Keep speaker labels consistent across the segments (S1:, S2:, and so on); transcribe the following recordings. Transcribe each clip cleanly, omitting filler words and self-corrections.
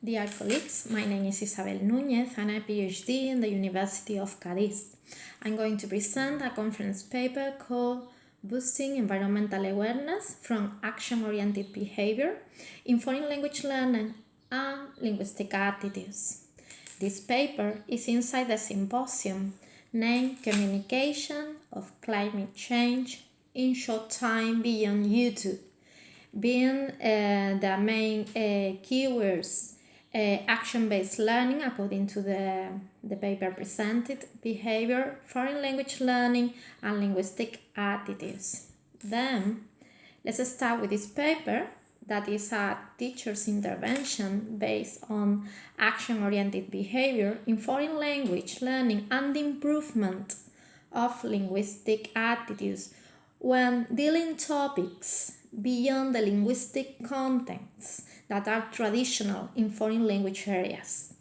S1: Dear colleagues, my name is Isabel Núñez and I'm a PhD in the University of Cadiz. I'm going to present a conference paper called Boosting Environmental Awareness from Action-Oriented Behavior in Foreign Language Learning and Linguistic Attitudes. This paper is inside the symposium named Communication of Climate Change in Short Time Beyond YouTube, being the main keywords action-based learning according to the paper presented, behavior, foreign language learning, and linguistic attitudes. Then, let's start with this paper that is a teacher's intervention based on action-oriented behavior in foreign language learning and the improvement of linguistic attitudes when dealing topics beyond the linguistic contexts that are traditional in foreign language areas.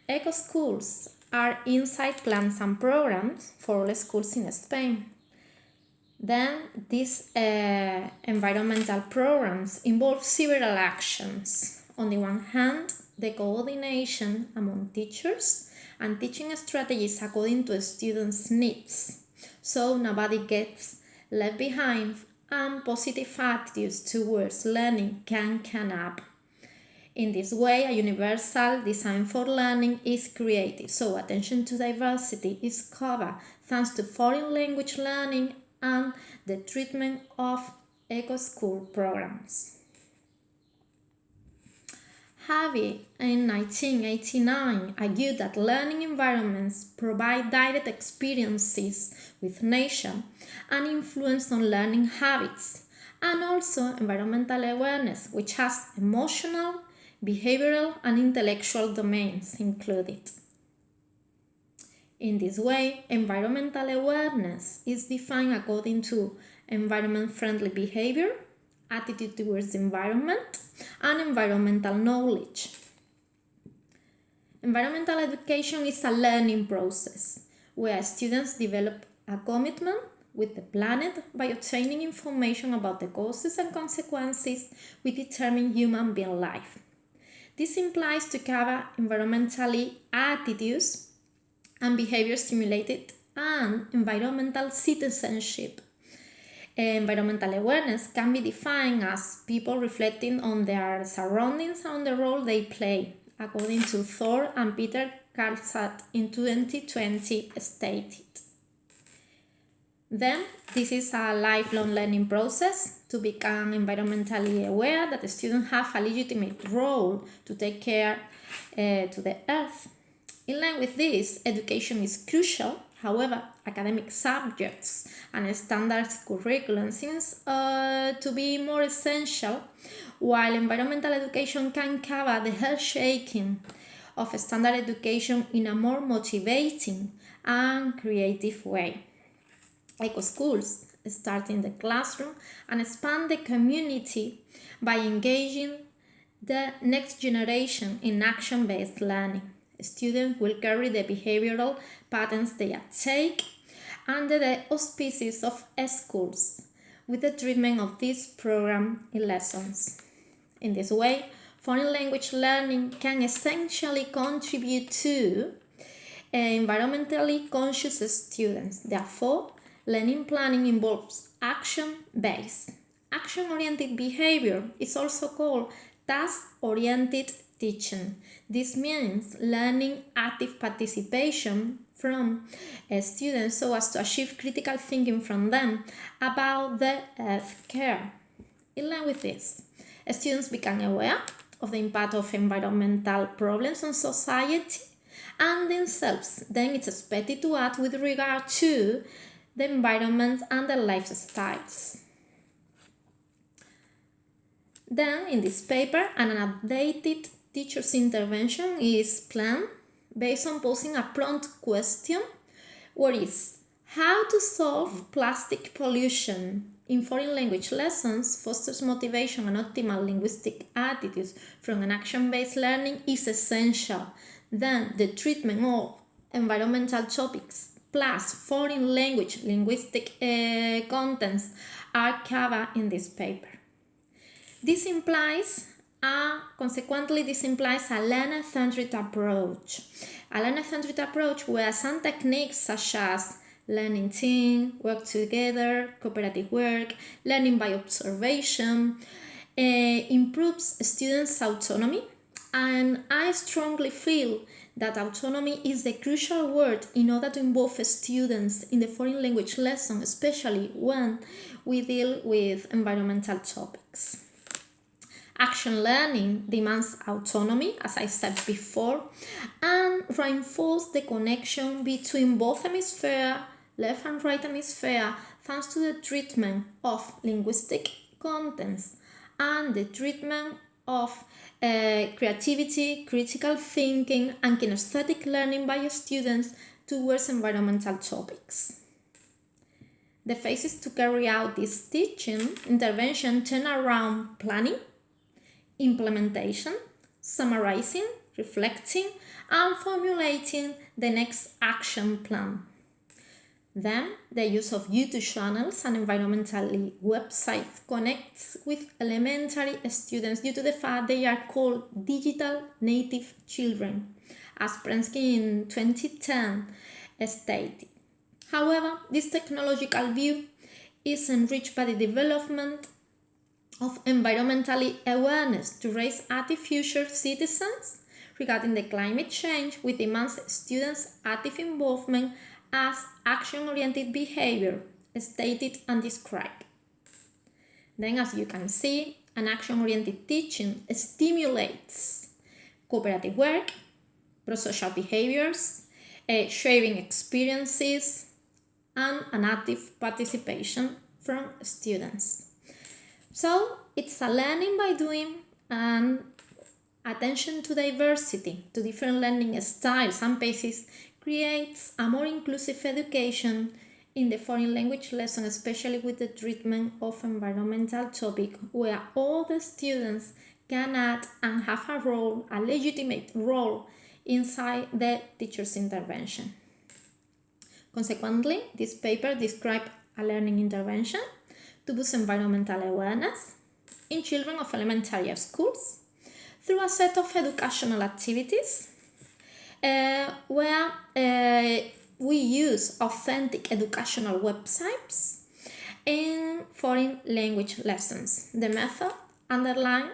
S1: Eco schools are insight plans and programs for all schools in Spain. Then these environmental programs involve several actions. On the one hand, the coordination among teachers and teaching strategies according to students' needs, so nobody gets left behind and positive attitudes towards learning can come up. In this way, a universal design for learning is created, so attention to diversity is covered thanks to foreign language learning and the treatment of eco-school programs. Harvey, in 1989, argued that learning environments provide direct experiences with nature and influence on learning habits, and also environmental awareness, which has emotional, behavioral, and intellectual domains included. In this way, environmental awareness is defined according to environment-friendly behavior, attitude towards the environment, and environmental knowledge. Environmental education is a learning process where students develop a commitment with the planet by obtaining information about the causes and consequences which determine human being life. This implies to cover environmentally attitudes and behavior stimulated and environmental citizenship. Environmental awareness can be defined as people reflecting on their surroundings and the role they play, according to Thor and Peter Karlsat in 2020 stated. Then, this is a lifelong learning process to become environmentally aware that the students have a legitimate role to take care to the earth. In line with this, education is crucial. However, academic subjects and standard curriculum seems to be more essential, while environmental education can cover the earth-shaking of standard education in a more motivating and creative way. Eco schools start in the classroom and expand the community by engaging the next generation in action-based learning. Students will carry the behavioral patterns they take under the auspices of schools with the treatment of this program in lessons. In this way, foreign language learning can essentially contribute to environmentally conscious students. Therefore, learning planning involves action-based. Action-oriented behavior is also called task-oriented teaching. This means learning active participation from students so as to achieve critical thinking from them about the earth care. In line with this, students become aware of the impact of environmental problems on society and themselves. Then it's expected to act with regard to the environment and their lifestyles. Then, in this paper, an updated teacher's intervention is planned based on posing a prompt question, what is how to solve plastic pollution in foreign language lessons fosters motivation and optimal linguistic attitudes from an action-based learning is essential. Then the treatment of environmental topics plus foreign language linguistic contents are covered in this paper. This implies Consequently, this implies a learner-centered approach. A learner-centered approach where some techniques such as learning team, work together, cooperative work, learning by observation, improves students' autonomy. And I strongly feel that autonomy is the crucial word in order to involve students in the foreign language lesson, especially when we deal with environmental topics. Action learning demands autonomy, as I said before, and reinforces the connection between both hemispheres, left and right hemisphere, thanks to the treatment of linguistic contents and the treatment of creativity, critical thinking, and kinesthetic learning by students towards environmental topics. The phases to carry out this teaching intervention turn around planning, implementation, summarizing, reflecting, and formulating the next action plan. Then, the use of YouTube channels and environmental websites connects with elementary students due to the fact they are called digital native children, as Prensky in 2010 stated. However, this technological view is enriched by the development of environmental awareness to raise active future citizens regarding the climate change, which demands students' active involvement as action-oriented behavior stated and described. Then, as you can see, an action-oriented teaching stimulates cooperative work, pro-social behaviors, sharing experiences, and an active participation from students. So, it's a learning by doing and attention to diversity, to different learning styles and paces creates a more inclusive education in the foreign language lesson, especially with the treatment of environmental topic, where all the students can add and have a role, a legitimate role inside the teacher's intervention. Consequently, this paper describes a learning intervention to boost environmental awareness in children of elementary schools through a set of educational activities where we use authentic educational websites in foreign language lessons. The method underlines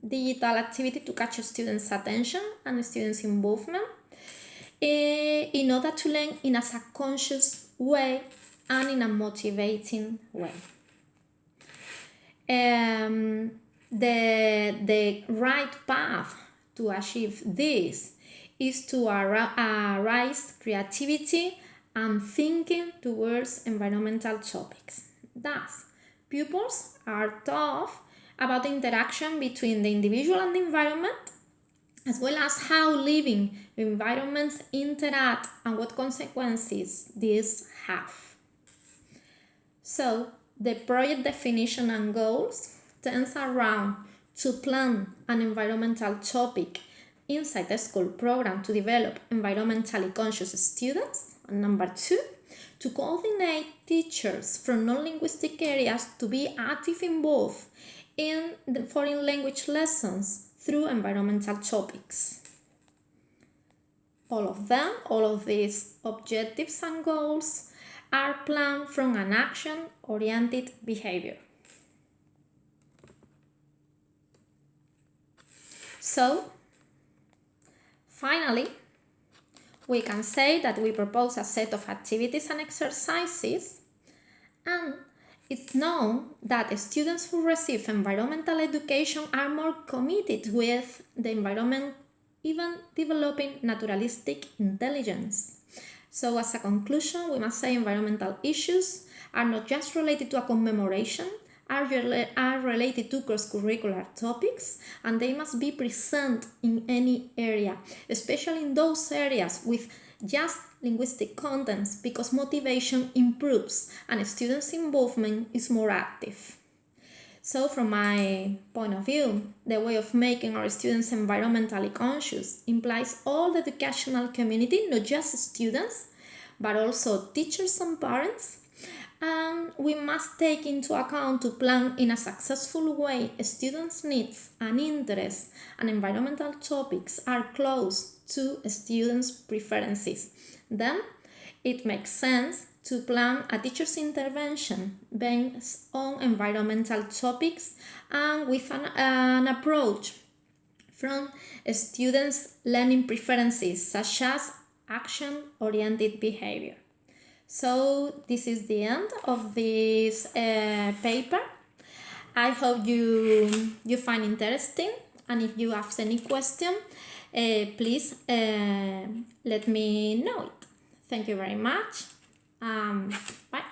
S1: digital activity to catch students' attention and students' involvement in order to learn in a subconscious way and in a motivating way. The right path to achieve this is to arise creativity and thinking towards environmental topics. Thus, pupils are taught about the interaction between the individual and the environment, as well as how living environments interact and what consequences these have. So, the project definition and goals turns around to plan an environmental topic inside the school program to develop environmentally conscious students. And number 2, to coordinate teachers from non-linguistic areas to be active involved in the foreign language lessons through environmental topics. All of these objectives and goals are planned from an action-oriented behavior. So, finally, we can say that we propose a set of activities and exercises, and it's known that students who receive environmental education are more committed with the environment, even developing naturalistic intelligence. So, as a conclusion, we must say environmental issues are not just related to a commemoration, are related to cross-curricular topics, and they must be present in any area, especially in those areas with just linguistic contents, because motivation improves and students' involvement is more active. So, from my point of view, the way of making our students environmentally conscious implies all the educational community, not just students, but also teachers and parents, And we must take into account to plan in a successful way students' needs and interests, and environmental topics are close to students' preferences. Then it makes sense to plan a teacher's intervention based on environmental topics and with an approach from students' learning preferences, such as action-oriented behavior. So this is the end of this paper. I hope you find interesting, and if you have any question, please let me know it. Thank you very much. Bye.